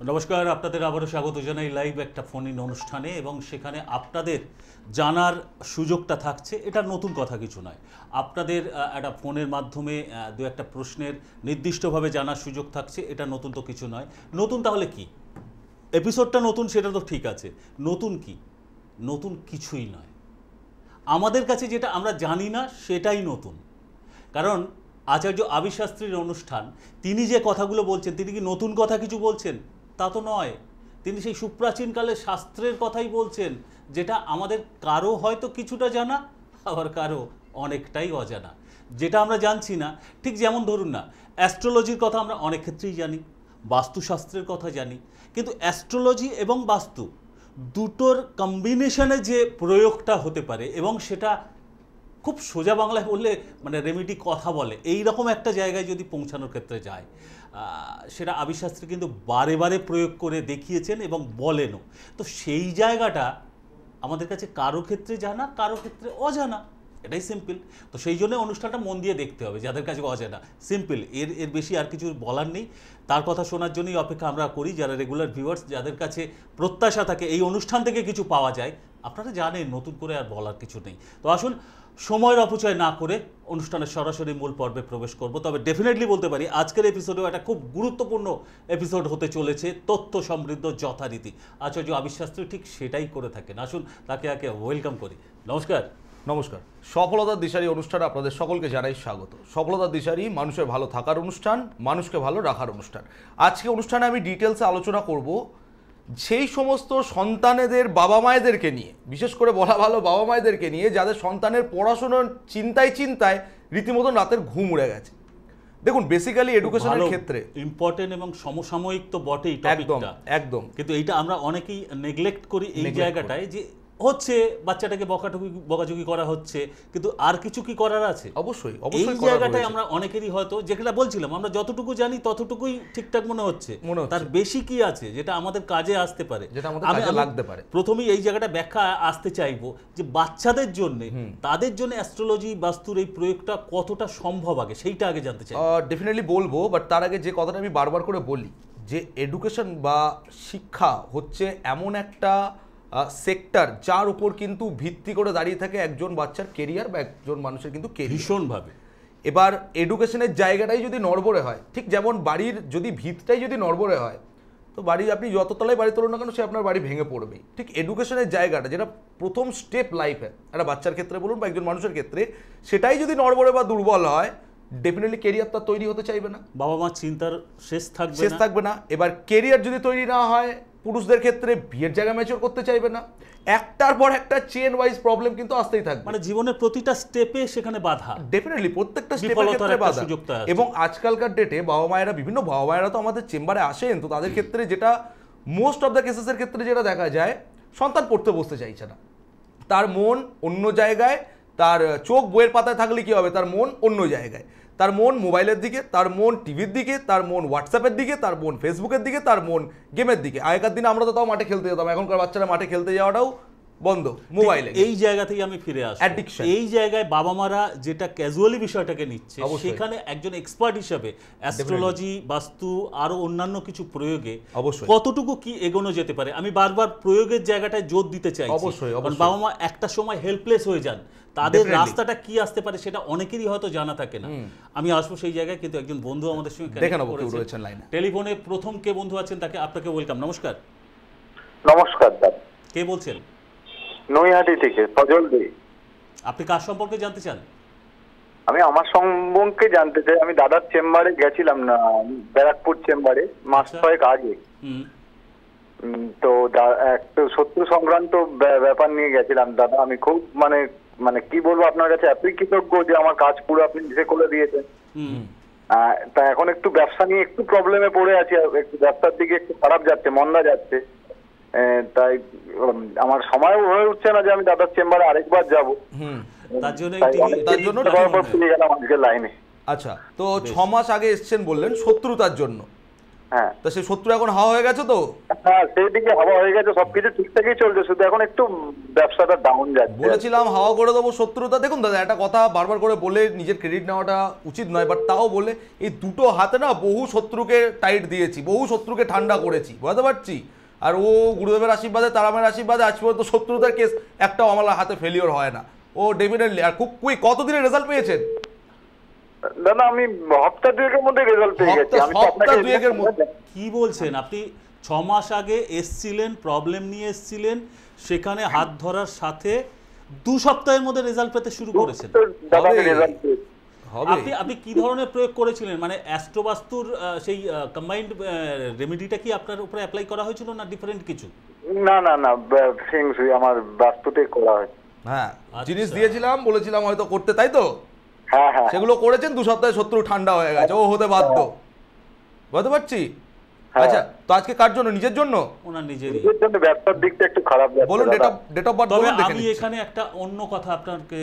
নমস্কার, আপনাদের আবারও স্বাগত জানাই লাইভ একটা ফোন ইন অনুষ্ঠানে, এবং সেখানে আপনাদের জানার সুযোগটা থাকছে। এটা নতুন কথা কিছু নয়, আপনাদের একটা ফোনের মাধ্যমে দু একটা প্রশ্নের নির্দিষ্টভাবে জানার সুযোগ থাকছে। এটা নতুন তো কিছু নয়। নতুন তাহলে কি? এপিসোডটা নতুন সেটা তো ঠিক আছে, নতুন কি? নতুন কিছুই নয়। আমাদের কাছে যেটা আমরা জানি না সেটাই নতুন। কারণ আচার্য আবির শাস্ত্রীর অনুষ্ঠান, তিনি যে কথাগুলো বলছেন, তিনি কি নতুন কথা কিছু বলছেন? তা তো নয়। তিনি সেই সুপ্রাচীনকালের শাস্ত্রের কথাই বলছেন, যেটা আমাদের কারো হয়তো কিছুটা জানা, আবার কারো অনেকটাই অজানা। যেটা আমরা জানছি না, ঠিক যেমন ধরুন না, অ্যাস্ট্রোলজির কথা আমরা অনেক ক্ষেত্রেই জানি, বাস্তুশাস্ত্রের কথা জানি, কিন্তু অ্যাস্ট্রোলজি এবং বাস্তু দুটোর কম্বিনেশনে যে প্রয়োগটা হতে পারে, এবং সেটা খুব সোজা বাংলায় বললে মানে রেমিডি কথা বলে, এই রকম একটা জায়গায় যদি পৌঁছানোর ক্ষেত্রে যায়, সেটা আবির শাস্ত্রী কিন্তু বারে বারে প্রয়োগ করে দেখিয়েছেন এবং বলেনও। তো সেই জায়গাটা আমাদের কাছে কারো ক্ষেত্রে জানা, কারো ক্ষেত্রে অজানা, এটাই সিম্পল। তো সেই জন্য অনুষ্ঠানটা মন দিয়ে দেখতে হবে, যাদের কাছে অজানা। সিম্পল, এর বেশি আর কিছু বলার নেই। তার কথা শোনার জন্যই অপেক্ষা আমরা করি, যারা রেগুলার ভিউয়ার্স, যাদের কাছে প্রত্যাশা থাকে এই অনুষ্ঠান থেকে কিছু পাওয়া যায়। আপনারা জানেন, নতুন করে আর বলার কিছু নেই। তো আসুন, সময়ের অপচয় না করে অনুষ্ঠানের সরাসরি মূল পর্বে প্রবেশ করব। তবে ডেফিনেটলি বলতে পারি, আজকের এপিসোডেও একটা খুব গুরুত্বপূর্ণ এপিসোড হতে চলেছে, তথ্য সমৃদ্ধ যথারীতি। আচার্য আবির শাস্ত্রী ঠিক সেটাই করে থাকেন। আসুন তাকে আগে ওয়েলকাম করি। নমস্কার। নমস্কার। সফলতার দিশারি অনুষ্ঠানে আপনাদের সকলকে জানাই স্বাগত। সফলতার দিশারি মানুষের ভালো থাকার অনুষ্ঠান, মানুষকে ভালো রাখার অনুষ্ঠান। আজকে অনুষ্ঠানে আমি ডিটেলসে আলোচনা করব সেই সমস্ত সন্তানেদের বাবা মায়েদেরকে নিয়ে, বিশেষ করে বলা ভালো বাবা মায়েদেরকে নিয়ে, যাদের সন্তানের পড়াশোনার চিন্তায় রীতিমতন রাতের ঘুম উড়ে গেছে। দেখুন, বেসিক্যালি এডুকেশনের ক্ষেত্রে ইম্পর্টেন্ট এবং সমসাময়িক তো বটেই একদম টপিকটা, একদম, কিন্তু এইটা আমরা অনেকেই নেগলেক্ট করি এই জায়গাটায়, যে হচ্ছে বাচ্চাটাকে বকাঝুকি করা হচ্ছে, কিন্তু আর কিছু কি করার আছে? অবশ্যই এই জায়গাটায় আমরা অনেকেরই হয়তো, যেটা বলছিলাম, আমরা যতটুকু জানি ততটুকুই ঠিকঠাক মনে হচ্ছে, তার বেশি কি আছে যেটা আমাদের কাজে আসতে পারে, যেটা আমাদের কাজে লাগতে পারে। প্রথমেই এই জায়গাটা ব্যাখ্যা আসতে চাইবো যে বাচ্চাদের জন্য, তাদের জন্য অ্যাস্ট্রোলজি বাস্তুর এই প্রয়োগটা কতটা সম্ভব, আগে সেইটা আগে জানতে চাই। ডেফিনেটলি বলবো, বাট তার আগে যে কথাটা আমি বারবার করে বলি, যে এডুকেশন বা শিক্ষা হচ্ছে এমন একটা সেক্টর যার উপর কিন্তু ভিত্তি করে দাঁড়িয়ে থাকে একজন বাচ্চার কেরিয়ার বা একজন মানুষের কিন্তু ভীষণভাবে। এবার এডুকেশনের জায়গাটাই যদি নড়বড়ে হয়, ঠিক যেমন বাড়ির যদি ভিতটাই যদি নড়বড়ে হয়, তো বাড়ি আপনি যত তলায় বাড়ি তুলুন না কেন, সে আপনার বাড়ি ভেঙে পড়বেই। ঠিক এডুকেশনের জায়গাটা, যেটা প্রথম স্টেপ লাইফে একটা বাচ্চার ক্ষেত্রে বলুন বা একজন মানুষের ক্ষেত্রে, সেটাই যদি নড়বড়ে বা দুর্বল হয়, ডেফিনেটলি কেরিয়ার তার তৈরি হতে চাইবে না, বাবা মা চিন্তার শেষ থাকবে না। এবার কেরিয়ার যদি তৈরি না হয়, পুরুষদের ক্ষেত্রে বিয়ের জায়গা ম্যাচিওর করতে চাইবে না। একটার পর একটা চেন ওয়াইজ প্রবলেম কিন্তু আসতেই থাকবে, মানে জীবনের প্রতিটা স্টেপে সেখানে বাধা, ডেফিনেটলি প্রত্যেকটা স্টেপের ক্ষেত্রে বাধা। এবং আজকালকার ডেটে বিভিন্ন বাবা মায়েরা তো আমাদের চেম্বারে আসেন, তো তাদের ক্ষেত্রে যেটা মোস্ট অফ দ্য কেসেসের ক্ষেত্রে যেটা দেখা যায়, সন্তান পড়তে বসতে চাইছে না, তার মন অন্য জায়গায়, তার চোখ বইয়ের পাতায় থাকলে কি হবে, তার মন অন্য জায়গায়, তার মন মোবাইলের দিকে, তার মন টিভির দিকে, তার মন হোয়াটসঅ্যাপের দিকে, তার মন ফেসবুকের দিকে, তার মন গেমের দিকে। আগেকার দিনে আমরা তো তাও মাঠে খেলতে যেতাম, এখনকার বাচ্চারা মাঠে খেলতে যাওয়াটাও বন্ধ, মোবাইলে। এই জায়গাতেই আমি ফিরে আসি, অ্যাডিকশন। এই জায়গায় বাবা মারা যেটা ক্যাজুয়ালি বিষয়টাকে নিচ্ছে, সেখানে একজন এক্সপার্ট হিসেবে অ্যাস্ট্রোলজি বাস্তু আরো অন্যান্য কিছু প্রয়োগে কতটুকু কি এগোনো যেতে পারে, আমি বারবার প্রয়োগের জায়গাটায় জোর দিতে চাই। অবশ্যই বাবা মা একটা সময় হেল্পলেস হয়ে যান, তাদের রাস্তাটা কি আসতে পারে সেটা অনেকেরই হয়তো জানা থাকে না। আমি আসবো সেই জায়গায়, কিন্তু একজন বন্ধু আমাদের সঙ্গে টেলিফোনে প্রথম কে বন্ধু আছেন, তাকে আপনাকে ওয়েলকাম। নমস্কার। নমস্কার দাদা, কে বলছেন? নৈহাটি থেকে ফজল দে। আপনি কার সম্পর্কে জানতে চান? আমি আমার সম্পর্কে জানতে চাই। আমি দাদার চেম্বারে গেছিলাম না, ব্যারাকপুর চেম্বারে মাস ছয়েক আগে। তো একটা শত্রু সংক্রান্ত ব্যাপার নিয়ে গেছিলাম দাদা। আমি খুব মানে কি বলবো, আপনার কাছে এতই কৃতজ্ঞ যে আমার কাজ পুরো আপনি নিজে করে দিয়েছেন। তা এখন একটু ব্যবসা নিয়ে একটু প্রবলেমে পড়ে আছি, একটু ব্যবসার দিকে একটু খারাপ যাচ্ছে, মন্দা যাচ্ছে। তাই আমার সময়ও হয়ে উঠছে না যে আমি দাদার চেম্বারে আরেকবার যাবো। তার জন্য লাইনে। আচ্ছা, তো 6 মাস আগে এসছেন বললেন শত্রুতার জন্য, হ্যাঁ। তা সেই শত্রু এখন হাওয়া হয়ে গেছে তো? হ্যাঁ, সেই দিকে হাওয়া হয়ে গেছে, সবকিছু ঠিকঠাকই চলছে, শুধু এখন একটু ব্যবসাটা ডাউন যাচ্ছে। বলেছিলাম হাওয়া করে দেবো শত্রুতা। দেখুন দাদা, একটা কথা বারবার করে বলে নিজের ক্রেডিট নেওয়াটা উচিত নয়, বাট তাও বলে এই দুটো হাতে না বহু শত্রুকে টাইট দিয়েছি, বহু শত্রুকে ঠান্ডা করেছি, বুঝতে পারছি। আর ও গুরুদেবের আশীর্বাদে, তারামের আশীর্বাদে আজ পর্যন্ত শত্রুতার কেস একটাও আমার হাতে ফেলিওর হয় না। ও ডেফিনেটলি। আর খুব কুইক, কতদিনের রেজাল্ট পেয়েছেন? দাদা আমি হপ্তাহ দুয়েকের মধ্যে রেজাল্ট পেয়ে গেছি। আমি তো সপ্তাহ আপনাকে দুয়েকের মধ্যে? কি বলছেন আপনি? 6 মাস আগে এসছিলেন, প্রবলেম নিয়ে এসছিলেন, সেখানে হাত ধরার সাথে 2 সপ্তাহের মধ্যে রেজাল্ট পেতে শুরু করেছেন। দাদা আমি হবে। রেজাল্ট পেয়েছি। হবে। আপনি কি ধরনের প্রয়োগ করেছিলেন? মানে অ্যাস্ট্রোবাস্তুর সেই কম্বাইন্ড রেমেডিটা কি আপনার উপরে অ্যাপ্লাই করা হয়েছিল না ডিফারেন্ট কিছু? না না না, ফেংশুই আমার বাস্তুতে করা হয়। হ্যাঁ, আচ্ছা। জিনিস দিয়েছিলাম, বলেছিলাম হয়তো করতে, তাই তো? হ্যাঁ হ্যাঁ সেগুলো করেছেন, 2 সপ্তাহে শত্রু ঠান্ডা হয়ে গেছে, ও হতে বাধ্য, বুঝতে পারছি। হ্যাঁ। আচ্ছা, তো আজকে কার জন্য? নিজের জন্য? ওনার নিজেরই। নিজের জন্য ব্যবসার দিকটা একটু খারাপ যাচ্ছে বলুন, দাদা। ডেট অফ বার্থ তবে বলুন, দেখে আমি নিচ্ছি। এখানে একটা অন্য কথা আপনাকে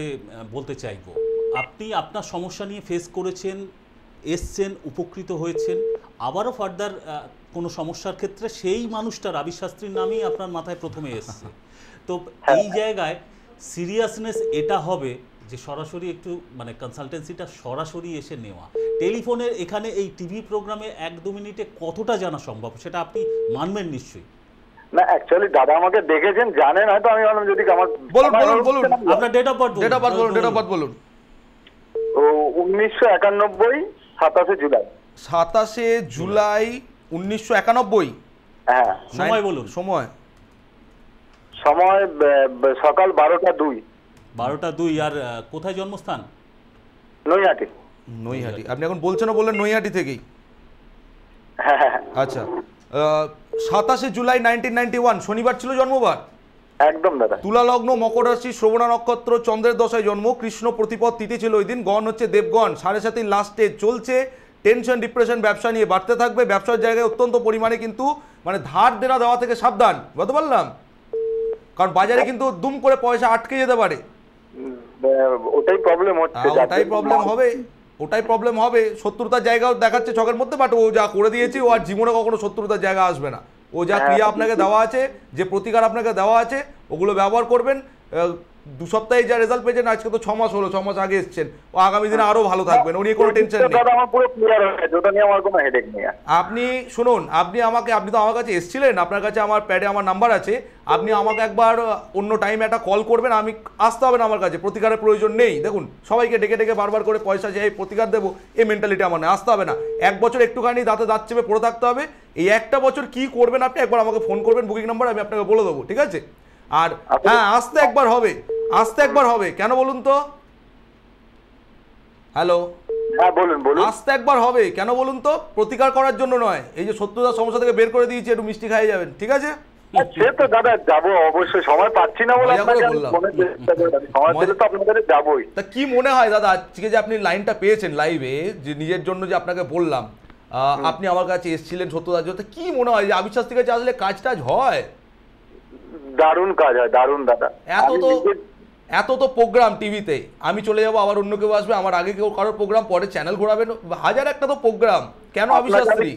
বলতে চাইবো। আপনি আপনার সমস্যা নিয়ে ফেস করেছেন, এসছেন, উপকৃত হয়েছেন, আবারও ফার্দার কোনো সমস্যার ক্ষেত্রে সেই মানুষটা রাবি শাস্ত্রীর নামই আপনার মাথায় প্রথমে এসছে। তো এই জায়গায় সিরিয়াসনেস এটা হবে যে সরাসরি একটু মানে কনসালটেন্সিটা সরাসরি এসে নেওয়া। টেলিফোনের এখানে এই টিভি প্রোগ্রামে 1-2 মিনিটে কতটা জানা সম্ভব সেটা আপনি মানবেন নিশ্চয়ই। না অ্যাকচুয়ালি দাদা আমাকে দেখেছেন, জানেন হয়তো, আমি ভাবলাম যদি আমার বলুন, বলুন, বলুন। আপনার date of birth date of birth বলুন, ডেট অফ বার্থ বলুন। ও 1991 27 জুলাই। 27 জুলাই 1991। হ্যাঁ। সময় বলুন। সময় সময় সকাল 12টা 2। 12টা 2। আর কোথায় জন্মস্থান? নৈহাটি। নৈহাটি। আপনি এখন বলছেন, বললেন নৈহাটি থেকেই। হ্যাঁ হ্যাঁ আচ্ছা, 27 জুলাই 1991 শনিবার ছিল জন্মবার। একদম দাদা। তুলা লগ্ন, মকর রাশি, শ্রবণা নক্ষত্র, চন্দ্রের দশায় জন্ম, কৃষ্ণ প্রতিপদ তিথি ছিল ওই দিন, গণ হচ্ছে দেবগণ, 7.5 লাস্টে চলছে, টেনশন ডিপ্রেশন ব্যবসা নিয়ে বাড়তে থাকবে, ব্যবসার জায়গায় অত্যন্ত পরিমাণে কিন্তু মানে ধার দেনা দেওয়া থেকে সাবধান, বুঝতে পারলাম, কারণ বাজারে কিন্তু দুম করে পয়সা আটকে যেতে পারে। ওটাই প্রবলেম হচ্ছে। ওটাই প্রবলেম হবে, ওটাই প্রবলেম হবে। শত্রুতার জায়গাও দেখাচ্ছে ছকের মধ্যে, বাট ও যা করে দিয়েছে ও আর জীবনে কখনো শত্রুতার জায়গা আসবে না। ও যা ক্রিয়া আপনাকে দেওয়া আছে, যে প্রতিকার আপনাকে দেওয়া আছে, ওগুলো ব্যবহার করবেন। 2 সপ্তাহে যা রেজাল্ট পেয়েছেন, আজকে তো 6 মাস হলো, 6 মাস আগে এসেছেন, ও আগামী দিনে আরো ভালো থাকবেন, ও নিয়ে কোনো টেনশন নেই। আমার পুরো ক্লিয়ার হয়ে গেছে, ওটা নিয়ে আমার কোনো হেডেক নেই। আপনি শুনুন, আপনি তো আমার কাছে এসেছিলেন, আপনার কাছে আমার প্যাডে আমার নাম্বার আছে, আপনি আমাকে একবার অন্য টাইমে একটা কল করবেন, আমি আসতে হবে না আমার কাছে, প্রতিকারের প্রয়োজন নেই। দেখুন, সবাইকে ডেকে ডেকে বারবার করে পয়সা চাই, প্রতিকার দেবো, এই মেন্টালিটি আমার নেই, আসতে হবে না। 1 বছর একটুখানি দাঁতে দাঁত চেপে পড়ে থাকতে হবে। এই 1টা বছর কি করবেন আপনি একবার আমাকে ফোন করবেন, বুকিং নাম্বার আমি আপনাকে বলে দেবো, ঠিক আছে? আর হ্যাঁ, আসতে একবার হবে, আসতে একবার হবে, কেন বলুন তো? হ্যালো, হ্যাঁ বলুন বলুন। আসতে একবার হবে, কেন বলুন তো? প্রতিকার করার জন্য নয়, এই যে শত্রুতার সমস্যা থেকে বের করে দিয়েছি, একটু মিষ্টি খাইয়ে যাবেন, ঠিক আছে? সে তো দাদা যাবো অবশ্যই, সময় পাচ্ছি না বলে মজা করে আপনাকে আমি বললাম। ফোনে চেষ্টা করছি। সময় পেলে তো আপনার কাছে যাবোই। তা কি মনে হয় দাদা, আজকে যে আপনি লাইনটা পেয়েছেন লাইভে, যে নিজের জন্য যে আপনাকে বললাম, আপনি আমার কাছে এসেছিলেন শত্রুতার জন্য, তা কি মনে হয় যে আবিশ্বাস্তির কাছে আসলে কাজ টাজ হয়? দারুণ কাজ হয়, দারুণ দাদা। এত তো প্রোগ্রাম টিভিতে, আমি চলে যাবো, আবার অন্য কেউ আসবে, আমার আগে কেউ কারোর প্রোগ্রাম, পরে চ্যানেল ঘোরাবেন, 1000 একটা তো প্রোগ্রাম, কেন আবিশ্বাস্ত্রী?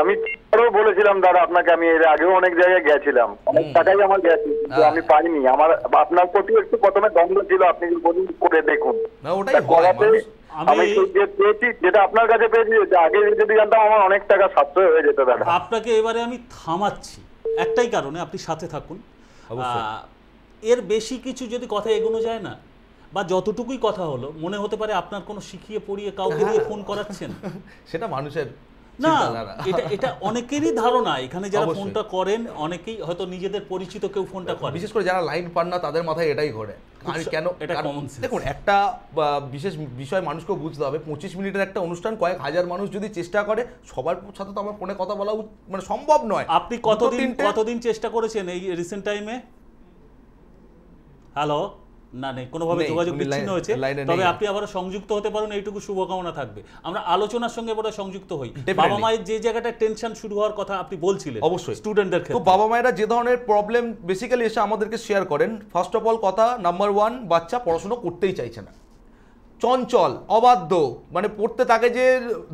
আমি আরো বলেছিলাম দাদা আপনাকে, আমি এর আগেও অনেক জায়গায় গেছিলাম, অনেক টাকাই আমার গেছে, কিন্তু আমি পাইনি। আমার আপনার প্রতি একটু প্রথমে দ্বন্দ্ব ছিল, আপনি বলুন করে দেখুন। না, ওটাই হয় মানুষ। আমি যে পেয়েছি, যেটা আপনার কাছে পেয়েছি, আগে যদি জানতাম আমার অনেক টাকা সাশ্রয় হয়ে যেত দাদা। আপনাকে এবারে আমি থামাচ্ছি একটাই কারণে, আপনি সাথে থাকুন। অবশ্যই। এর বেশি কিছু যদি কথা এগোনো যায় না, বা যতটুকুই কথা হলো, মনে হতে পারে আপনার কোনো শিখিয়ে পড়িয়ে কাউকে দিয়ে ফোন করাচ্ছেন। সেটা মানুষের না, চিন্তাধারা। এটা অনেকেরই ধারণা, এখানে যারা অবশ্যই। ফোনটা করেন অনেকেই হয়তো নিজেদের পরিচিত কেউ ফোনটা করে। বিশেষ করে যারা লাইন পান না, তাদের মাথায় এটাই ঘোরে। আর কেন? এটা common sense। দেখুন, একটা বিশেষ বিষয় মানুষকে বুঝতে হবে, 25 মিনিটের একটা অনুষ্ঠান, কয়েক হাজার মানুষ যদি চেষ্টা করে, সবার সাথে তো আমার ফোনে কথা বলা মানে সম্ভব নয়। আপনি কতদিন চেষ্টা করেছেন এই রিসেন্ট টাইমে? হ্যালো, না নেই, কোনোভাবে যোগাযোগ বিচ্ছিন্ন হয়েছে, তবে আপনি আবার সংযুক্ত হতে পারেন, এইটুকু শুভকামনা থাকবে। আমরা আলোচনার সঙ্গে বোধহয় সংযুক্ত হই। বাবা মায়ের যে জায়গাটা টেনশন শুরু হওয়ার কথা আপনি বলছিলেন, অবশ্যই স্টুডেন্টদের তো ক্ষেত্রে বাবা মায়েরা যে ধরনের প্রবলেম বেসিক্যালি এসে আমাদেরকে শেয়ার করেন, ফার্স্ট অফ অল কথা নাম্বার 1, বাচ্চা পড়াশোনা করতেই চাইছে না। চঞ্চল, অবাধ্য, মানে পড়তে তাকে যে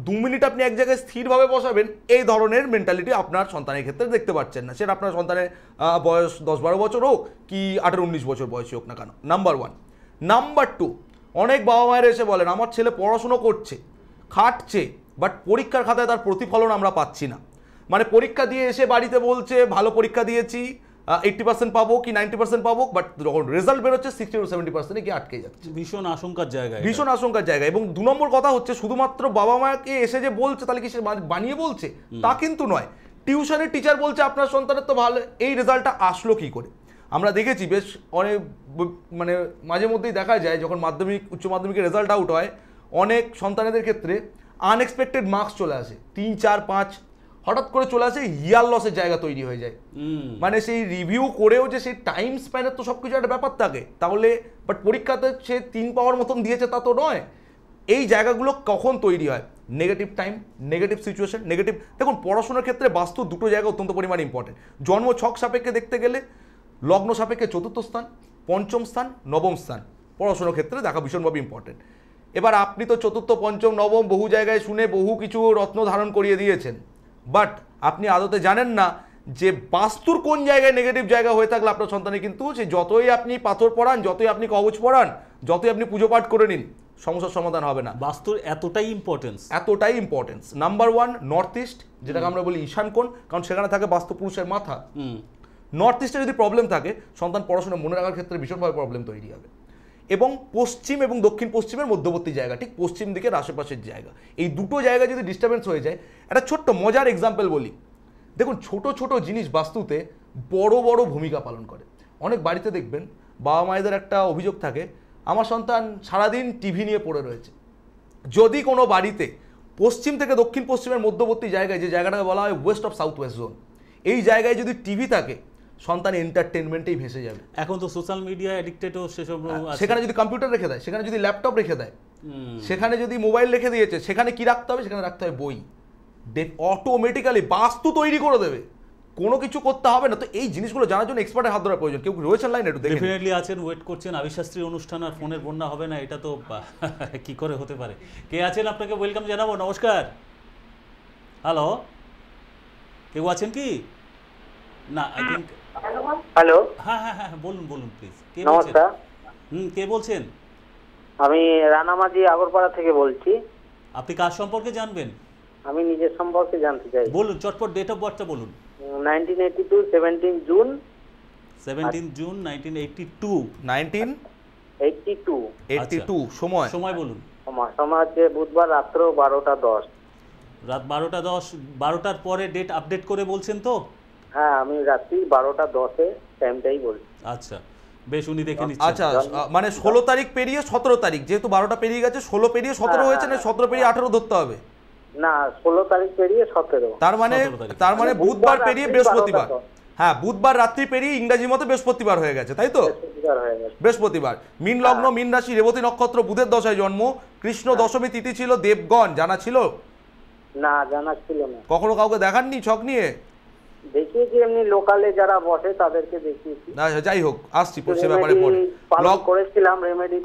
2 মিনিট আপনি এক জায়গায় স্থিরভাবে বসাবেন, এই ধরনের মেন্টালিটি আপনার সন্তানের ক্ষেত্রে দেখতে পাচ্ছেন না। সেটা আপনার সন্তানের বয়স 10-12 বছর হোক কি 18-19 বছর বয়সী হোক না কেন। নাম্বার 1। নাম্বার 2, অনেক বাবা মায়েরা এসে বলেন আমার ছেলে পড়াশুনো করছে, খাটছে, বাট পরীক্ষার খাতায় তার প্রতিফলন আমরা পাচ্ছি না। মানে পরীক্ষা দিয়ে এসে বাড়িতে বলছে ভালো পরীক্ষা দিয়েছি, 80% পাবো কি 90% পাবো, বাট যখন রেজাল্ট বেরোচ্ছে 60-70% গিয়ে আটকে যাচ্ছে। ভীষণ আশঙ্কার জায়গা, ভীষণ আশঙ্কার জায়গা। এবং 2 নম্বর কথা হচ্ছে, শুধুমাত্র বাবা মাকে এসে যে বলছে তাহলে কি সে বানিয়ে বলছে তা কিন্তু নয়। টিউশনের টিচার বলছে আপনার সন্তানের তো ভালো, এই রেজাল্টটা আসলো কি করে? আমরা দেখেছি বেশ অনেক, মানে মাঝে মধ্যেই দেখা যায় যখন মাধ্যমিক উচ্চ মাধ্যমিকের রেজাল্ট আউট হয়, অনেক সন্তানেদের ক্ষেত্রে আনএক্সপেক্টেড মার্কস চলে আসে, 3, 4, 5 হঠাৎ করে চলে আসে, ইয়ার লসের জায়গা তৈরি হয়ে যায়। মানে সেই রিভিউ করেও যে সেই টাইম স্প্যানের তো সবকিছু একটা ব্যাপার থাকে, তাহলে বাট পরীক্ষাতে সে 3 পাওয়ার মতন দিয়েছে তা তো নয়। এই জায়গাগুলো কখন তৈরি হয়? Negative time, negative situation, negative. দেখুন পড়াশোনার ক্ষেত্রে বাস্তু দুটো জায়গা অত্যন্ত পরিমাণে ইম্পর্টেন্ট। জন্ম ছক সাপেক্ষে দেখতে গেলে লগ্ন সাপেক্ষে 4র্থ স্থান, 5ম স্থান, 9ম স্থান পড়াশোনার ক্ষেত্রে দেখা ভীষণভাবে ইম্পর্টেন্ট। এবার আপনি তো 4র্থ, 5ম, 9ম বহু জায়গায় শুনে বহু কিছু রত্ন ধারণ করিয়ে দিয়েছেন, বাট আপনি আদতে জানেন না যে বাস্তুর কোন জায়গায় নেগেটিভ জায়গা হয়ে থাকলে আপনার সন্তানের কিন্তু সে যতই আপনি পাথর পড়ান, যতই আপনি কবচ পড়ান, যতই আপনি পুজো পাঠ করে নিন, সমস্যার সমাধান হবে না। বাস্তুর এতটাই ইম্পর্টেন্স। নাম্বার 1 নর্থ ইস্ট, যেটাকে আমরা বলি ঈশান কোণ, কারণ সেখানে থাকে বাস্তু পুরুষের মাথা। নর্থ ইস্টে যদি প্রবলেম থাকে, সন্তান পড়াশোনা মনে রাখার ক্ষেত্রে ভীষণভাবে প্রবলেম তৈরি হবে। এবং পশ্চিম এবং দক্ষিণ পশ্চিমের মধ্যবর্তী জায়গা, ঠিক পশ্চিম দিকের আশেপাশের জায়গা, এই দুটো জায়গা যদি ডিস্টারবেন্স হয়ে যায়, একটা ছোট্ট মজার এক্সাম্পল বলি। দেখুন ছোট ছোট জিনিস বাস্তুতে বড় বড় ভূমিকা পালন করে। অনেক বাড়িতে দেখবেন বাবা মায়েদের একটা অভিযোগ থাকে, আমার সন্তান সারাদিন টিভি নিয়ে পড়ে রয়েছে। যদি কোনো বাড়িতে পশ্চিম থেকে দক্ষিণ পশ্চিমের মধ্যবর্তী জায়গায়, যে জায়গাটাকে বলা হয় West of south West zone, এই জায়গায় যদি টিভি থাকে, সন্তান এন্টারটেনমেন্টেই ভেসে যাবে। এখন তো সোশ্যাল মিডিয়া অ্যাডিক্টেডও সেসব। সেখানে যদি কম্পিউটার রেখে দেয়, সেখানে যদি ল্যাপটপ রেখে দেয়, সেখানে যদি মোবাইল রেখে দিয়েছে, সেখানে কি রাখতে হবে? সেখানে রাখতে হবে বই। অটোমেটিক্যালি বাস্তু তৈরি করে দেবে, কোনো কিছু করতে হবে না। তো এই জিনিসগুলো জানার জন্য এক্সপার্টের হাত ধরা প্রয়োজন। কেউ রয়েছেন লাইনে? একটু দেখেন। ডেফিনেটলি আছেন, ওয়েট করছেন। আবিশাস্ত্রী অনুষ্ঠান আর ফোনের বন্যা হবে না, এটা তো কি করে হতে পারে? কে আছেন? আপনাকে ওয়েলকাম জানাবো। নমস্কার। হ্যালো, কেউ আছেন কি? না, আই থিঙ্ক। হ্যালো, হ্যাঁ হ্যাঁ হ্যাঁ, বলুন বলুন প্লিজ। কে বলছেন? নমস্কার। কে বলছেন? আমি রানামাঝি আগরপাড়া থেকে বলছি। আপনি কার সম্পর্কে জানবেন? আমি নিজের সম্পর্কে জানতে চাই। বলুন, চটপট ডেট অফ বার্থটা বলুন। 1982 17 জুন 1982। 1982 সময় বলুন। সময় হচ্ছে বুধবার রাত্র 12:10। রাত 12:10। 12টার পরে ডেট আপডেট করে বলছেন তো? হ্যাঁ, আমি রাত্রি 12:10 টাইমটাই বলছি। আচ্ছা বেশ, উনি দেখে নিচ্ছেন। আচ্ছা, মানে 16 তারিখ পেরিয়ে 17 তারিখ, যেহেতু 12টা পেরিয়ে গেছে, 16 পেরিয়ে 17 হয়েছে না 17 পেরিয়ে 18 ধরতে হবে? না, 16 তারিখ পেরিয়ে 17। তার মানে বুধবার পেরিয়ে বৃহস্পতিবার। হ্যাঁ, বুধবার রাত্রি পেরিয়ে ইংরেজি মতে বৃহস্পতিবার হয়ে গেছে, তাই তো? বৃহস্পতিবার। মীন লগ্ন, মীন রাশি, রেবতী নক্ষত্র, বুধের দশায় জন্ম। কৃষ্ণ দশমী তিথি ছিল দেবগণ, জানা ছিল? না, জানা ছিল না। কখনো কাউকে দেখাননি ছক নিয়ে? দেখিয়েছি, এমনি লোকালে যারা বসে তাদেরকে দেখিয়েছি। না, যাই হোক, আসছি সে ব্যাপারে পরে। করেছিলাম রেমেডি।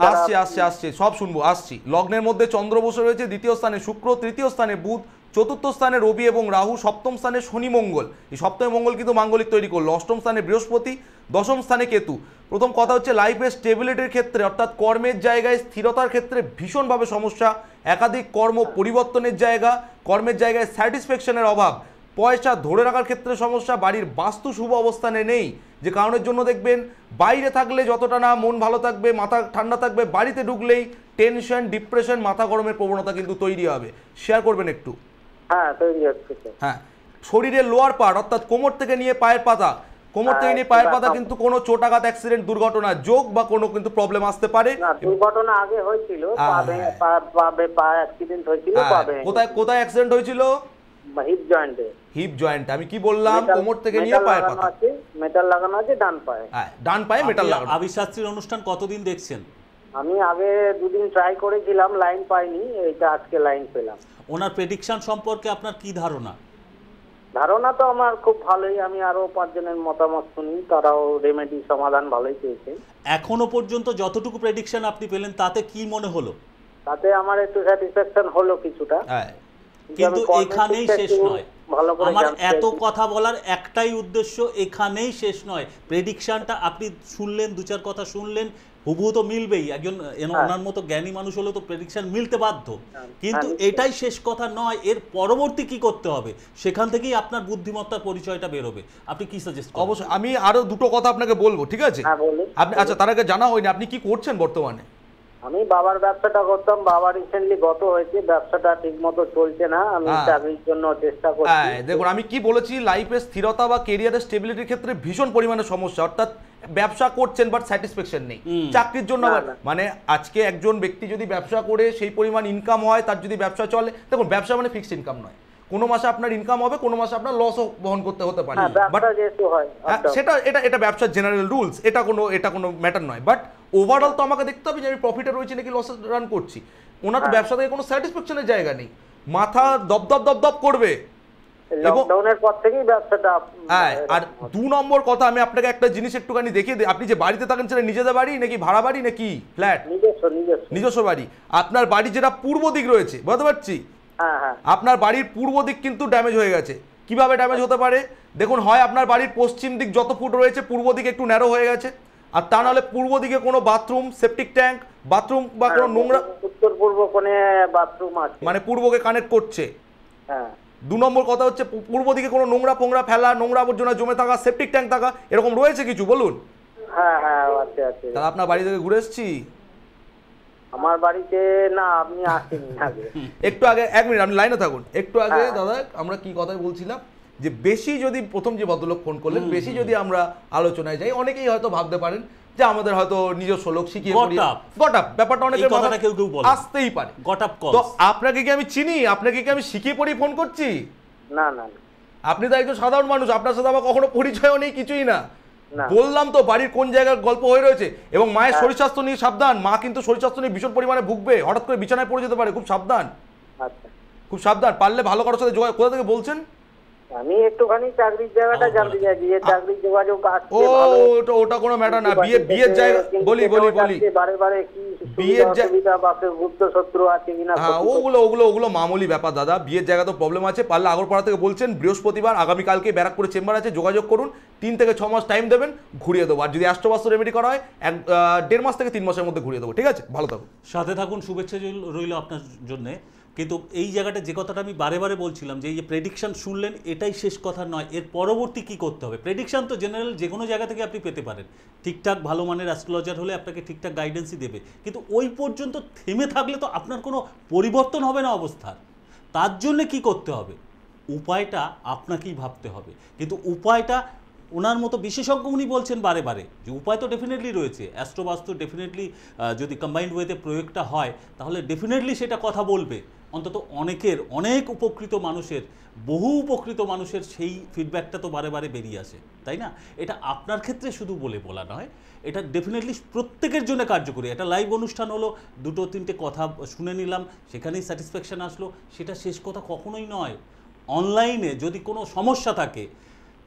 আসছি সব শুনবো, আসছি। লগ্নের মধ্যে চন্দ্র বসে রয়েছে, দ্বিতীয় স্থানে শুক্র, তৃতীয় স্থানে বুধ, চতুর্থ স্থানে রবি এবং রাহু, সপ্তম স্থানে শনি মঙ্গল। এই সপ্তমে মঙ্গল কিন্তু মাঙ্গলিক তৈরি করলো। অষ্টম স্থানে বৃহস্পতি, দশম স্থানে কেতু। প্রথম কথা হচ্ছে লাইফের স্টেবিলিটির ক্ষেত্রে, অর্থাৎ কর্মের জায়গায় স্থিরতার ক্ষেত্রে ভীষণভাবে সমস্যা। একাধিক কর্ম পরিবর্তনের জায়গা, কর্মের জায়গায় স্যাটিসফ্যাকশনের অভাব, পয়সা ধরে রাখার ক্ষেত্রে সমস্যা। বাড়ির বাস্তু শুভ অবস্থানে নেই, যে কারণের জন্য দেখবেন বাইরে থাকলে যতটা না মন ভালো থাকবে, মাথা ঠান্ডা থাকবে, বাড়িতে ঢুকলেই টেনশন, ডিপ্রেশন, মাথা গরমের প্রবণতা কিন্তু তৈরি হবে। শেয়ার করবেন একটু? হ্যাঁ, তৈরি হচ্ছে। হ্যাঁ, শরীরের লোয়ার পার্ট, অর্থাৎ কোমর থেকে নিয়ে পায়ের পাতা, কিন্তু কোনো চোটাঘাত, অ্যাক্সিডেন্ট, দুর্ঘটনা যোগ বা কোনো কিন্তু প্রবলেম আসতে পারে। দুর্ঘটনা আগে হয়েছিল, পা অ্যাক্সিডেন্ট হয়েছিল। কোথায় অ্যাক্সিডেন্ট হয়েছিল? Hip joint. আমি কি বললাম? কোমর থেকে নিয়ে পায়ের পাতা। মেটাল লাগানো আছে ডান পায়ে। হ্যাঁ, ডান পায়ে মেটাল লাগানো। আবিশাস্ত্রীর অনুষ্ঠান কতদিন দেখছেন? আমি আগে 2 দিন ট্রাই করেছিলাম, লাইন পাইনি। এইটা আজকে লাইন পেলাম। ওনার প্রেডিকশন সম্পর্কে আপনার কি ধারণা? ধারণা তো আমার খুব ভালোই। আমি আরো 5 জনের মতামত শুনি, তারাও রেমেডি সমাধান ভালোই পেয়েছে। এখনো পর্যন্ত যতটুকু প্রেডিকশন আপনি পেলেন তাতে কি মনে হলো? তাতে আমার একটু স্যাটিসফ্যাকশন হলো কিছুটা। হ্যাঁ, কিন্তু এখানেই শেষ নয়। আমার এত কথা বলার একটাই উদ্দেশ্য, এখানেই শেষ নয়। প্রেডিকশনটা আপনি শুনলেন, 2-4 কথা শুনলেন, হুবহু তো মিলবেই। একজন ওনার মতো জ্ঞানী মানুষ হলে তো প্রেডিকশন মিলতে বাধ্য, কিন্তু এটাই শেষ কথা নয়। এর পরবর্তী কি করতে হবে সেখান থেকেই আপনার বুদ্ধিমত্তার পরিচয়টা বেরোবে। আপনি কি সাজেস্ট করেন? অবশ্যই আমি আরো দুটো কথা আপনাকে বলবো, ঠিক আছে? আপনি আচ্ছা, তার আগে জানা হয়নি আপনি কি করছেন বর্তমানে? আমি বাবার ব্যবসাটা করতাম, বাবা রিসেন্টলি গত হয়েছে, ব্যবসাটা ঠিকমতো চলছে না, আমি চাকরির জন্য চেষ্টা করছি। দেখুন, আমি কি বলেছি, লাইফে স্থিরতা বা কেরিয়ারের স্টেবিলিটির ক্ষেত্রে ভীষণ পরিমাণে সমস্যা, অর্থাৎ ব্যবসা করছেন বাট স্যাটিসফ্যাকশন নেই চাকরির জন্য। মানে আজকে একজন ব্যক্তি যদি ব্যবসা করে সেই পরিমাণ ইনকাম হয়, তার যদি ব্যবসা চলে, দেখুন ব্যবসা মানে ফিক্সড ইনকাম নয়, কোনো মাসে আপনার ইনকাম হবে, কোনো মাসে আপনার লসও বহন করতে হতে পারে, বাট সেটা এটা ব্যবসার জেনারেল রুলস, এটা কোনো ম্যাটার নয়। বাট ওভারঅল তো আমাকে দেখতে হবে যে আমি প্রফিটে রয়েছি নাকি লসে রান করছি। ওনার তো ব্যবসা থেকে কোনো স্যাটিসফ্যাকশনের জায়গা নেই, মাথা দপ করবে। লকডাউনের পর থেকেই ব্যবসাটা। আর 2 নম্বর কথা, আমি আপনাকে একটা জিনিস একটুখানি দেখিয়ে দিই। আপনি যে বাড়িতে থাকেন সেটা নিজেদের বাড়ি নাকি ভাড়া বাড়ি নাকি ফ্ল্যাট? নিজস্ব বাড়ি। আপনার বাড়ি যেটা পূর্ব দিক রয়েছে, বুঝতে পারছি, আপনার বাড়ির পূর্ব দিক কিন্তু ড্যামেজ হয়ে গেছে। কিভাবে ড্যামেজ হতে পারে দেখুন, হয় আপনার বাড়ির পশ্চিম দিক যত ফুট রয়েছে পূর্ব দিকে একটু ন্যারো হয়ে গেছে, আর তা নাহলে পূর্ব দিকে কোনো বাথরুম, সেপটিক ট্যাঙ্ক, বাথরুম বা কোনো নোংরা, উত্তর পূর্ব কোণে বাথরুম আছে, মানে পূর্বকে কানেক্ট করছে। 2 নম্বর কথা হচ্ছে পূর্ব দিকে কোনো নোংরা ফোংরা ফেলা, নোংরা আবর্জনা জমে থাকা, সেপটিক ট্যাঙ্ক থাকা, এরকম রয়েছে কিছু বলুন? তাহলে আপনার বাড়ি থেকে ঘুরে এসেছি। আমার বাড়িতে না, আপনি আসেননি আগে। একটু আগে 1 মিনিট আপনি লাইনে থাকুন। একটু আগে দাদা আমরা কি কথা বলছিলাম, যে বেশি যদি প্রথম যে ভদ্রলোক ফোন করলেন, বেশি যদি আমরা আলোচনায় যাই, অনেকেই হয়তো ভাবতে পারেন যে আমাদের হয়তো নিজস্ব লোক শিখিয়ে গটআপ ব্যাপারটা অনেকের মাথায় আসতেই পারে। তো আপনাকে কি আমি চিনি? আপনাকে কি আমি শিখিয়ে পড়ি ফোন করছি? না না, আপনি তো একজন সাধারণ মানুষ, আপনার সাথে আমার কখনো পরিচয়ও নেই, কিছুই না। বললাম তো বাড়ির কোন জায়গার গল্প হয়ে রয়েছে। এবং মায়ের শরীর স্বাস্থ্য নিয়ে সাবধান, মা কিন্তু শরীর স্বাস্থ্য নিয়ে ভীষণ পরিমাণে ভুগবে, হঠাৎ করে বিছানায় পড়ে যেতে পারে, খুব সাবধান। খুব সাবধান, পারলে ভালো কারোর সাথে যোগাযোগ। কোথা থেকে বলছেন? আমি একটুখানি চাকরির জায়গাটা জানতে চাইছি, যে চাকরির যোগাযোগ আছে। ওটা কোনো ম্যাটার না। বিয়ের জায়গা বলি বারে কি বিয়ের সুবিধা বা গুপ্ত শত্রু আছে কিনা, ওগুলো মামুলি ব্যাপার দাদা। বিয়ের জায়গা তো প্রবলেম আছে। পারলে আগরপাড়া থেকে বলছেন, বৃহস্পতিবার আগামীকালকে ব্যারাকপুরে চেম্বার আছে, যোগাযোগ করুন। 3 থেকে 6 মাস টাইম দেবেন, ঘুরিয়ে দেবো। আর যদি অ্যাস্ট্রোবাস্তু রেমেডি করা হয় 1.5 মাস থেকে 3 মাসের মধ্যে ঘুরিয়ে দেবো। ঠিক আছে, ভালো থাকুন, সাথে থাকুন, শুভেচ্ছা রইল আপনার জন্য। কিন্তু এই জায়গাটা যে কথাটা আমি বারে বলছিলাম, যে এই যে প্রেডিকশন শুনলেন, এটাই শেষ কথা নয়। এর পরবর্তী কি করতে হবে? প্রেডিকশন তো জেনারেল যে কোনো জায়গা থেকে আপনি পেতে পারেন, ঠিকঠাক ভালো মানের অ্যাস্ট্রোলজার হলে আপনাকে ঠিকঠাক গাইডেন্সই দেবে। কিন্তু ওই পর্যন্ত থেমে থাকলে তো আপনার কোনো পরিবর্তন হবে না অবস্থার। তার জন্য কি করতে হবে? উপায়টা আপনাকেই ভাবতে হবে। কিন্তু উপায়টা ওনার মতো বিশেষজ্ঞ উনি বলছেন বারে যে উপায় তো ডেফিনেটলি রয়েছে। অ্যাস্ট্রোবাস্তু ডেফিনেটলি যদি কম্বাইন্ড ওয়েতে প্রয়োগটা হয়, তাহলে ডেফিনেটলি সেটা কথা বলবে। অন্তত অনেক উপকৃত মানুষের, বহু উপকৃত মানুষের সেই ফিডব্যাকটা তো বারে বেরিয়ে আসে, তাই না? এটা আপনার ক্ষেত্রে শুধু বলা নয়, এটা ডেফিনেটলি প্রত্যেকের জন্য কার্যকরী। এটা লাইভ অনুষ্ঠান হলো, 2-3টে কথা শুনে নিলাম, সেখানেই স্যাটিসফ্যাকশন আসলো, সেটা শেষ কথা কখনোই নয়। অনলাইনে যদি কোনো সমস্যা থাকে,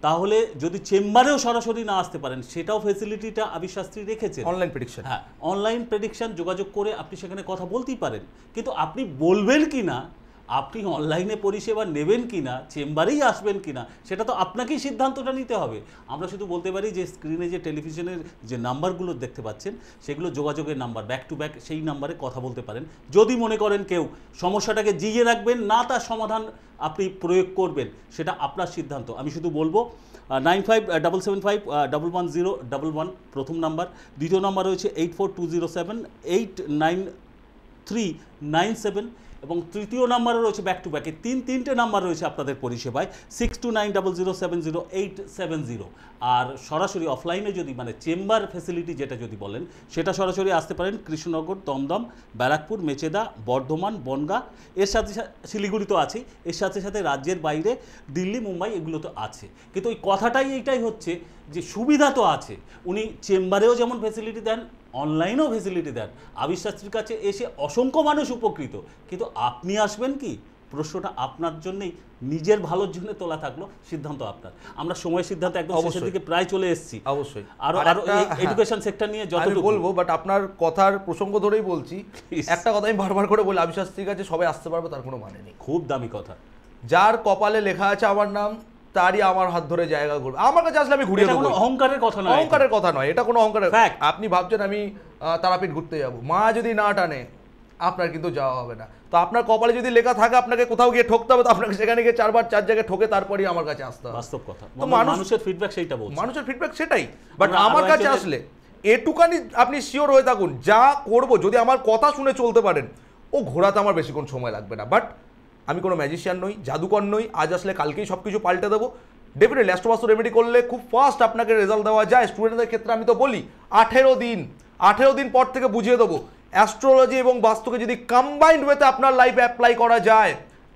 তাহলে যদি চেম্বারেও সরাসরি না আসতে পারেন, সেটাও ফেসিলিটিটা আবির শাস্ত্রী রেখেছে। অনলাইন প্রেডিকশন, হ্যাঁ, অনলাইন প্রেডিকশন যোগাযোগ করে আপনি সেখানে কথা বলতেই পারেন। কিন্তু আপনি বলবেন কি না, আপনি অনলাইনে পরিষেবা নেবেন কি না, চেম্বারেই আসবেন কি না, সেটা তো আপনাকেই সিদ্ধান্তটা নিতে হবে। আমরা শুধু বলতে পারি যে স্ক্রিনে যে টেলিভিশনের যে নাম্বারগুলো দেখতে পাচ্ছেন, সেগুলো যোগাযোগের নাম্বার, ব্যাক টু ব্যাক সেই নাম্বারে কথা বলতে পারেন। যদি মনে করেন কেউ সমস্যাটাকে জিইয়ে রাখবেন না, তার সমাধান আপনি প্রয়োগ করবেন, সেটা আপনার সিদ্ধান্ত। আমি শুধু বলবো 9577511011 প্রথম নাম্বার। দ্বিতীয় নাম্বার রয়েছে 8420789397, এবং তৃতীয় নাম্বারও রয়েছে ব্যাক টু ব্যাকে। তিনটে নাম্বার রয়েছে আপনাদের পরিষেবায়, 6290070870। আর সরাসরি অফলাইনে যদি, মানে চেম্বার ফ্যাসিলিটি যেটা যদি বলেন, সেটা সরাসরি আসতে পারেন কৃষ্ণনগর, দমদম, ব্যারাকপুর, মেচেদা, বর্ধমান, বনগাঁ, এর সাথে শিলিগুড়ি তো আছেই, এর সাথে সাথে রাজ্যের বাইরে দিল্লি, মুম্বাই এগুলো তো আছে। কিন্তু ওই কথাটাই এইটাই হচ্ছে যে সুবিধা তো আছে। উনি চেম্বারেও যেমন ফ্যাসিলিটি দেন, অনলাইনেও ফ্যাসিলিটি দেন। আবির শাস্ত্রীর কাছে এসে অসংখ্য মানুষ উপকৃত, কিন্তু আপনি আসবেন কি? প্রশ্নটা আপনার জন্যই, নিজের ভালোর জন্য তোলা থাকলো, সিদ্ধান্ত আপনার। আমরা সময় সিদ্ধান্ত একদম শেষের দিকে প্রায় চলে এসেছি। অবশ্যই আরো এডুকেশন সেক্টর নিয়ে আমি বলবো, বাট আপনার কথার প্রসঙ্গ ধরেই বলছি, একটা কথা আমি বারবার করে বলি, আবিশাস্ত্রীর কাছে সবাই আসতে পারবে তার কোনো মানে নেই। খুব দামি কথা। যার কপালে লেখা আছে আমার নাম, তারই আমার হাত ধরে জায়গা করবে। আমার কাছে আসলে আমি ঘুরিয়ে দেবো। অহংকারের কথা নয়, অহংকারের কথা নয়, এটা কোনো অহংকারের। আপনি ভাবছেন আমি তারাপীঠ ঘুরতে যাব, মা যদি না টানে আপনার কিন্তু যাওয়া হবে না। তো আপনার কপালে যদি লেখা থাকে আপনাকে কোথাও গিয়ে ঠকতে হবে, তো আপনাকে সেখানে গিয়ে 4 বার 4 জায়গায় ঠকে তারপরেই আমার কাছে আসতে হবে। বাস্তব কথা। তো মানুষের ফিডব্যাক সেইটা বলছে, মানুষের ফিডব্যাক সেটাই। বাট আমার কাছে আসলে এটুকানি আপনি শিওর হয়ে থাকুন, যা করব যদি আমার কথা শুনে চলতে পারেন, ও ঘোরাতে আমার বেশিক্ষণ সময় লাগবে না। বাট আমি কোনো ম্যাজিশিয়ান নই, জাদুকর নই, আজ আসলে কালকেই সব কিছু পাল্টে দেবো। ডেফিনেটলি অ্যাস্ট্রোবাস্তু রেমেডি করলে খুব ফাস্ট আপনাকে রেজাল্ট দেওয়া যায়। স্টুডেন্টদের ক্ষেত্রে আমি তো বলি 18 দিন পর থেকে বুঝিয়ে দেবো। অ্যাস্ট্রোলজি এবং বাস্তুকে যদি কম্বাইন্ড ওয়েতে আপনার লাইফে অ্যাপ্লাই করা যায়,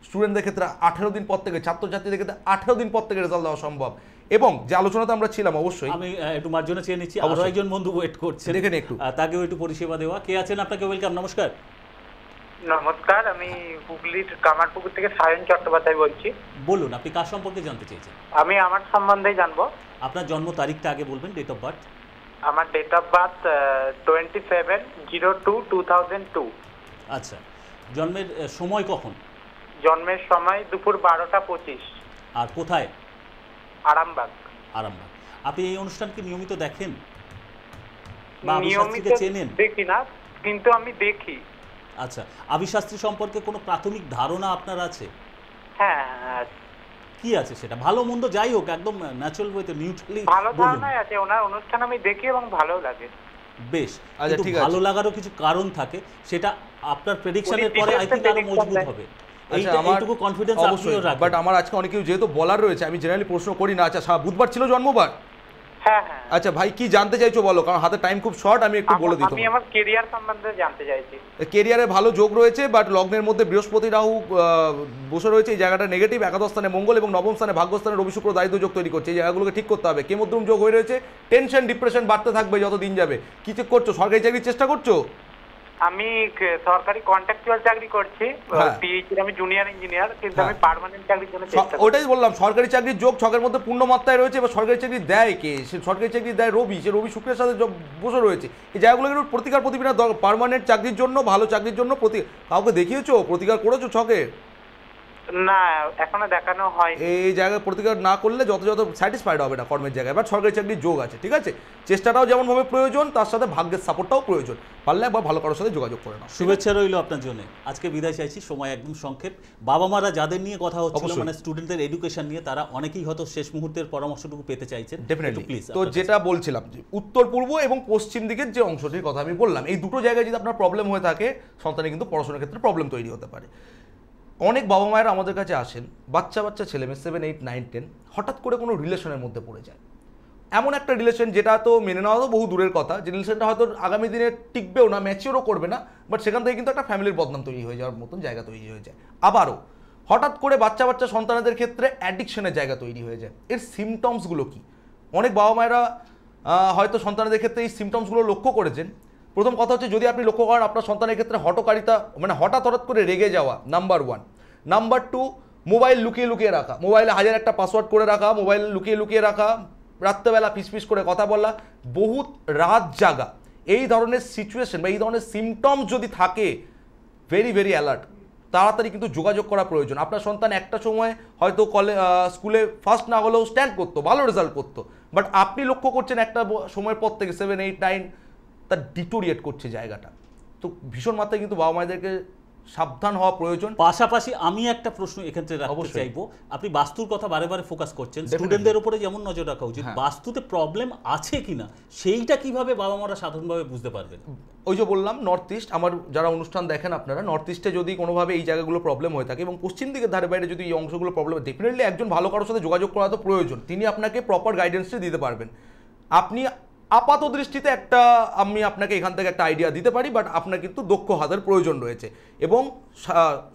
স্টুডেন্টদের ক্ষেত্রে 18 দিন পর থেকে, ছাত্রছাত্রীদের ক্ষেত্রে 18 দিন পর থেকে রেজাল্ট দেওয়া সম্ভব। এবং যে আলোচনাতে আমরা ছিলাম, অবশ্যই আমি একটু মার্জনা চেয়ে নিচ্ছি, আরো একজন বন্ধু ওয়েট করছে, দেখেন একটু, তাকেও একটু পরিষেবা দেওয়া। কে আছেন? আপনাকে ওয়েলকাম। নমস্কার। নমস্কার, আমি হুগলির কামারপুকুর থেকে সায়ন চট্টোপাধ্যায় বলছি। বলুন, আপনি কার সম্পর্কে জানতে চেয়েছেন? আমি আমার সম্বন্ধেই জানবো। আপনার জন্ম তারিখটা আগে বলবেন, ডেট অফ বার্থ। আমার ডেট অফ বার্থ 27/02/2002। আচ্ছা, জন্মের সময় কখন? জন্মের সময় দুপুর 12টা 25। আর কোথায়? আরামবাগ। আরামবাগ। আপনি এই অনুষ্ঠানকে নিয়মিত দেখেন বা নিয়মিত চেনেন? দেখি না, কিন্তু আমি দেখি। আচ্ছা, আবিশাস্ত্রী সম্পর্কে কোনো প্রাথমিক ধারণা আপনার আছে? হ্যাঁ। কি আছে সেটা? ভালো মন্দ যাই হোক, একদম ন্যাচারাল ওয়েতে, নিউট্রালি ভালো ধারণাই আছে। ওনার অনুষ্ঠান আমি দেখি এবং ভালো লাগে। বেশ। আচ্ছা, কিন্তু ঠিক আছে, ভালো লাগারও কিছু কারণ থাকে, সেটা আপনার প্রেডিকশনের পরে আই থিংক আরো মজবুত হবে। এইটুকু কনফিডেন্স আপনিও রাখবেন। বাট আমার আজকে অনেক কিছু যেহেতু বলার রয়েছে, আমি জেনারেলি প্রশ্ন করি না। আচ্ছা, বুধবার ছিল জন্মবার? হ্যাঁ। আচ্ছা ভাই, কি জানতে চাইছো বলো, কারণ হাতে টাইম খুব শর্ট, আমি একটু বলে দিই। আমি আমার ক্যারিয়ার সম্বন্ধে জানতে চাইছি। ক্যারিয়ারে ভালো যোগ রয়েছে, বাট লগ্নের মধ্যে বৃহস্পতি রাহু বসে রয়েছে, এই জায়গাটা নেগেটিভ। একাদশ স্থানে মঙ্গল এবং নবম স্থানে ভাগ্যস্থানে রবি শুক্র দারিদ্র যোগ তৈরি করছে। এই জায়গাগুলোকে ঠিক করতে হবে। কেমদ্রুম যোগ হয়ে রয়েছে, টেনশন ডিপ্রেশন বাড়তে থাকবে যত দিন যাবে। কি চেক করছো? সরকারি চাকরির চেষ্টা করছো? আমি সরকারি কন্ট্রাকচুয়াল চাকরি করছি, পিএইচডি আমি জুনিয়র ইঞ্জিনিয়ার, কিন্তু আমি পার্মানেন্ট চাকরির জন্য চেষ্টা করছি। ওটাই বললাম, সরকারি চাকরির যোগ ছকের মধ্যে পূর্ণ মাত্রায় রয়েছে। এবার সরকারি চাকরি দেয় কে? সে সরকারি চাকরি দেয় রবি, সে রবি শুক্রের সাথে বসে রয়েছে। এই জায়গাগুলো একটু প্রতিকার প্রতিবিনা পার্মানেন্ট চাকরির জন্য, ভালো চাকরির জন্য কাউকে দেখিয়েছো, প্রতিকার করেছো ছকের? না, এখনো দেখানো হয়। এই জায়গায় প্রতিকার না করলে যত স্যাটিসফাইড হবে না কর্মের জায়গায়। বাট সরকারি চাকরির যোগ আছে, ঠিক আছে। চেষ্টাটাও যেমনভাবে প্রয়োজন, তার সাথে ভাগ্যের সাপোর্টটাও প্রয়োজন। পারলে একবার ভালো কারোর সাথে যোগাযোগ করে নাও। শুভেচ্ছা রইল আপনার জন্য। আজকে বিদায় চাইছি, সময় একদম সংক্ষেপ। বাবা মারা যাদের নিয়ে কথা হচ্ছিল, মানে স্টুডেন্টদের এডুকেশন নিয়ে, তারা অনেকেই হয়তো শেষ মুহূর্তের পরামর্শটুকু পেতে চাইছেন। ডেফিনেটলি। তো যেটা বলছিলাম, যে উত্তর পূর্ব এবং পশ্চিম দিকের যে অংশটির কথা আমি বললাম, এই দুটো জায়গায় যদি আপনার প্রবলেম হয়ে থাকে, সন্তানের কিন্তু পড়াশোনার ক্ষেত্রে প্রবলেম তৈরি হতে পারে। অনেক বাবা মায়েরা আমাদের কাছে আসেন, বাচ্চা ছেলে মেয়ে 7, 8, 9, 10 হঠাৎ করে কোনো রিলেশনের মধ্যে পড়ে যায়। এমন একটা রিলেশন যেটা তো মেনে নেওয়া তো বহু দূরের কথা, যে রিলেশনটা হয়তো আগামী দিনে টিকবেও না, ম্যাচিওরও করবে না, বাট সেখান থেকে কিন্তু একটা ফ্যামিলির বদনাম তৈরি হয়ে যাওয়ার মতন জায়গা তৈরি হয়ে যায়। আবারও হঠাৎ করে বাচ্চা সন্তানদের ক্ষেত্রে অ্যাডিকশনের জায়গা তৈরি হয়ে যায়। এর সিমটমসগুলো কি? অনেক বাবা মায়েরা হয়তো সন্তানদের ক্ষেত্রে এই সিমটমসগুলো লক্ষ্য করেছেন। প্রথম কথা হচ্ছে, যদি আপনি লক্ষ্য করেন আপনার সন্তানের ক্ষেত্রে হঠকারিতা, মানে হঠাৎ করে রেগে যাওয়া, নাম্বার 1। নাম্বার 2, মোবাইল লুকিয়ে রাখা, মোবাইলে 1000 একটা পাসওয়ার্ড করে রাখা, মোবাইল লুকিয়ে রাখা, রাত্রেবেলা পিস করে কথা বলা, বহুত রাত জাগা। এই ধরনের সিচুয়েশন বা এই ধরনের সিমটমস যদি থাকে, ভেরি অ্যালার্ট, তাড়াতাড়ি কিন্তু যোগাযোগ করা প্রয়োজন। আপনার সন্তান একটা সময় হয়তো স্কুলে ফার্স্ট না হলেও স্ট্যান্ড করতো, ভালো রেজাল্ট করতো, বাট আপনি লক্ষ্য করছেন একটা সময়ের পর থেকে 7, 8, 9 তার ডিটোরিয়েট করছে জায়গাটা। তো ভীষণ মাত্রায় কিন্তু বাবা মায়েদেরকে সাবধান হওয়া প্রয়োজন। পাশাপাশি আমি একটা প্রশ্ন এক্ষেত্রে রাখতে চাইবো, আপনি বাস্তুর কথা বারে ফোকাস করছেন, স্টুডেন্টদের উপরে যেমন নজর রাখা উচিত, বাস্তুতে প্রবলেম আছে কিনা সেইটা কিভাবে বাবা মারা সাধারণভাবে বুঝতে পারবেন? ওই যে বললাম, নর্থ ইস্ট, আমার যারা অনুষ্ঠান দেখেন আপনারা, নর্থ ইস্টে যদি কোনোভাবে এই জায়গাগুলো প্রবলেম হয়ে থাকে এবং পশ্চিম দিকের ধারে বাইরে যদি এই অংশগুলো প্রবলেম, ডেফিনেটলি একজন ভালো কারোর সাথে যোগাযোগ করা তো প্রয়োজন। তিনি আপনাকে প্রপার গাইডেন্সটা দিতে পারবেন। আপনি আপাত দৃষ্টিতে আমি আপনাকে এখান থেকে একটা আইডিয়া দিতে পারি, বাট আপনার কিন্তু দক্ষ হাতের প্রয়োজন রয়েছে। এবং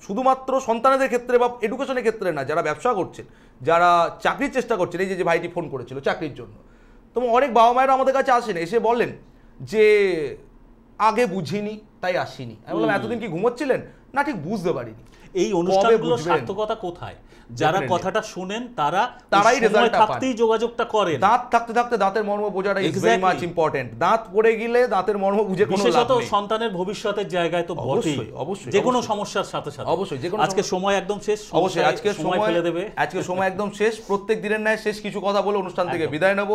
শুধুমাত্র সন্তানদের ক্ষেত্রে বা এডুকেশনের ক্ষেত্রে না, যারা ব্যবসা করছেন, যারা চাকরির চেষ্টা করছেন, এই যে ভাইটি ফোন করেছিল চাকরির জন্য, তো অনেক বাবা মায়েরা আমাদের কাছে আসেন, এসে বলেন যে আগে বুঝিনি তাই আসিনি। আমি বললাম, এতদিন কি ঘুমোচ্ছিলেন? না, ঠিক বুঝতে পারিনি। এই অনুষ্ঠানগুলোর সার্থকতা কোথায়? যারা কথাটা শুনেন তারাই রেজাল্ট থাকতেই যোগাযোগটা করেন। দাঁত থাকতে থাকতে দাঁতের মর্ম বোঝাটা ইজ ভেরি মাচ ইম্পর্টেন্ট। দাঁত পড়ে গেলে দাঁতের মর্ম বুঝে কোনো লাভ নেই। বিশেষত সন্তানের ভবিষ্যতের জায়গায় তো বটেই, অবশ্যই যে কোনো সমস্যার সাথে সাথে অবশ্যই যে কোনো আজকে সময় একদম শেষ। অবশ্যই আজকে সময় ফেলে দেবে, আজকে সময় একদম শেষ। প্রত্যেক দিনের ন্যায় শেষ কিছু কথা বলে অনুষ্ঠান থেকে বিদায় নেব।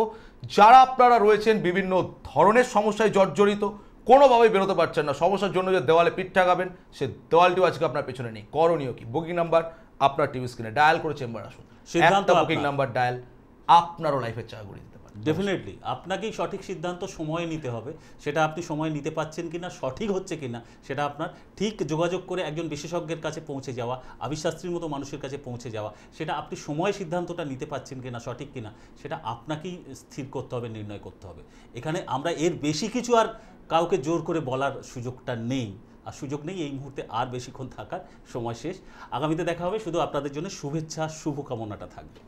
যারা আপনারা রয়েছেন বিভিন্ন ধরনের সমস্যায় জর্জরিত, কোনোভাবেই বেরোতে পারছেন না, সমস্যার জন্য যে দেওয়ালে পিঠ ঠাকাবেন, সে দেওয়ালটিও আজকে আপনার পেছনে নেই। করণীয় কি? বুকিং নাম্বার আপনার টিভি স্ক্রিনে ডায়াল করে চেম্বার আসুন। সিদ্ধান্ত বুকিং নাম্বার ডায়াল আপনারও লাইফের চাকা ঘুরিয়ে দিতে পারে। ডেফিনেটলি আপনাকেই সঠিক সিদ্ধান্ত সময়ে নিতে হবে। সেটা আপনি সময় নিতে পাচ্ছেন কিনা, সঠিক হচ্ছে কিনা, সেটা আপনার ঠিক যোগাযোগ করে একজন বিশেষজ্ঞের কাছে পৌঁছে যাওয়া, আবিশাস্ত্রীর মতো মানুষের কাছে পৌঁছে যাওয়া, সেটা আপনি সময়ে সিদ্ধান্তটা নিতে পাচ্ছেন কিনা, সঠিক কিনা, সেটা আপনাকেই স্থির করতে হবে, নির্ণয় করতে হবে। এখানে আমরা এর বেশি কিছু আর কাউকে জোর করে বলার সুযোগটা নেই, আর সুযোগ নেই এই মুহূর্তে আর বেশিক্ষণ থাকার। সময় শেষ। আগামীতে দেখা হবে। শুধু আপনাদের জন্য শুভেচ্ছা, শুভকামনাটা থাকবে।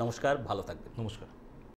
নমস্কার, ভালো থাকবেন। নমস্কার।